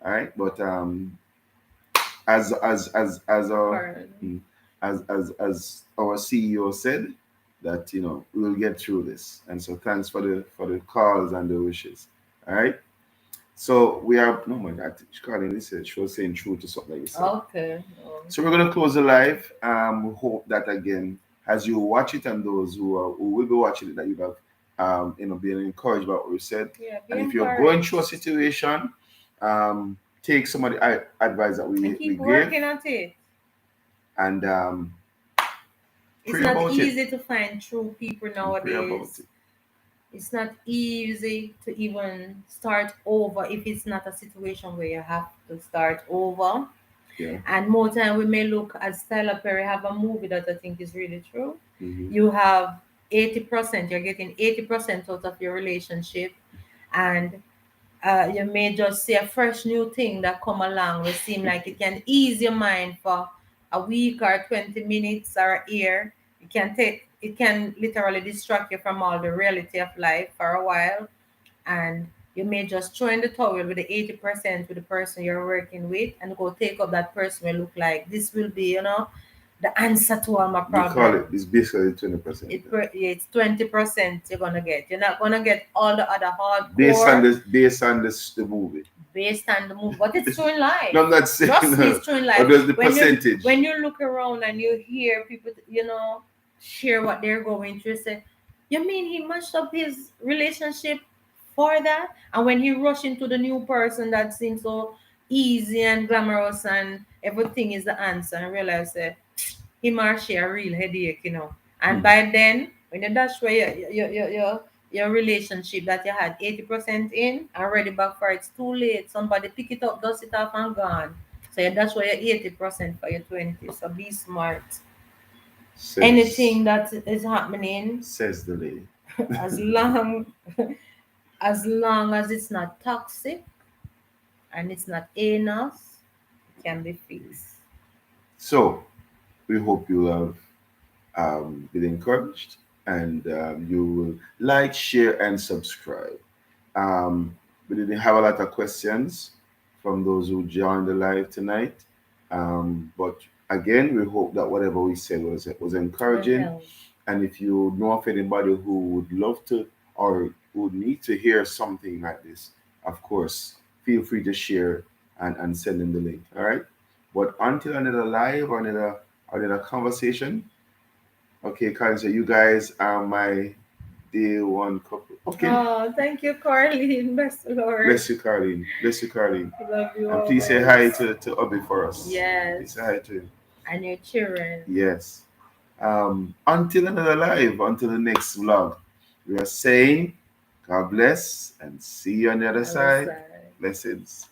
All right. But as our
Currently.
as our CEO said that we'll get through this, and so thanks for the calls and the wishes. All right, so we are no my God, Carlin, she was saying true to something that you said.
Okay.
So we're gonna close the live. We hope that again, as you watch it, and those who will be watching it, that you have being encouraged by what we said.
Yeah, be
And if you're going through a
encouraged.
situation, take some of the advice that
And
we
keep
gave,
working at it.
and
It's
pray
not
about it
easy to find true people
and pray about
nowadays.
it.
It's not easy to even start over if it's not a situation where you have to start over.
Yeah.
And more time we may look at Stella Perry have a movie that I think is really true.
Hmm.
You have 80%, you're getting 80% out of your relationship, and you may just see a fresh new thing that come along will seem like it can ease your mind for a week or 20 minutes or a year. It can literally distract you from all the reality of life for a while, and you may just throw in the towel with the 80% with the person you're working with and go take up that person will look like this will be, the answer to all my
You call it,
problem.
it's basically 20%.
It's 20% you're gonna get. You're not gonna get all the other
Based on
hardcore
this, based on the movie.
based on the move, but it's true in life.
No, I'm not saying
Trust me,
no,
it's true in
but
life.
there's the
When
percentage.
you look around and you hear people, share what they're going through, say, you mean he mashed up his relationship for that? And when he rushed into the new person that seems so easy and glamorous and everything is the answer, and realize that him or she a real headache. And
Hmm.
by then, when you dash where your relationship that you had 80% in and ready back for it's too late. Somebody pick it up, dust it off, and gone. So that's why you're 80% for your 20. So be smart.
Says
Anything that is happening,
says the lady.
as long as it's not toxic and it's not anus, it can be fixed.
So we hope you have been encouraged, and you will like, share, and subscribe. We didn't have a lot of questions from those who joined the live tonight, but again, we hope that whatever we said was
Will
encouraging.
help.
And if you know of anybody who would love to or would need to hear something like this, of course, feel free to share and send them the link. All right. But until another live or another conversation, okay, Karen, so you guys are my day one couple. Okay.
Oh, thank you, Carlene. Bless the Lord.
Bless you, Carlene. Bless you, Carlene.
Love you
And please say hi
always.
to Obi for us. Please say
Yes.
hi to him.
And your children.
Yes. Until another live, until the next vlog, we are saying God bless and see you on the other
Other
side.
side.
Blessings.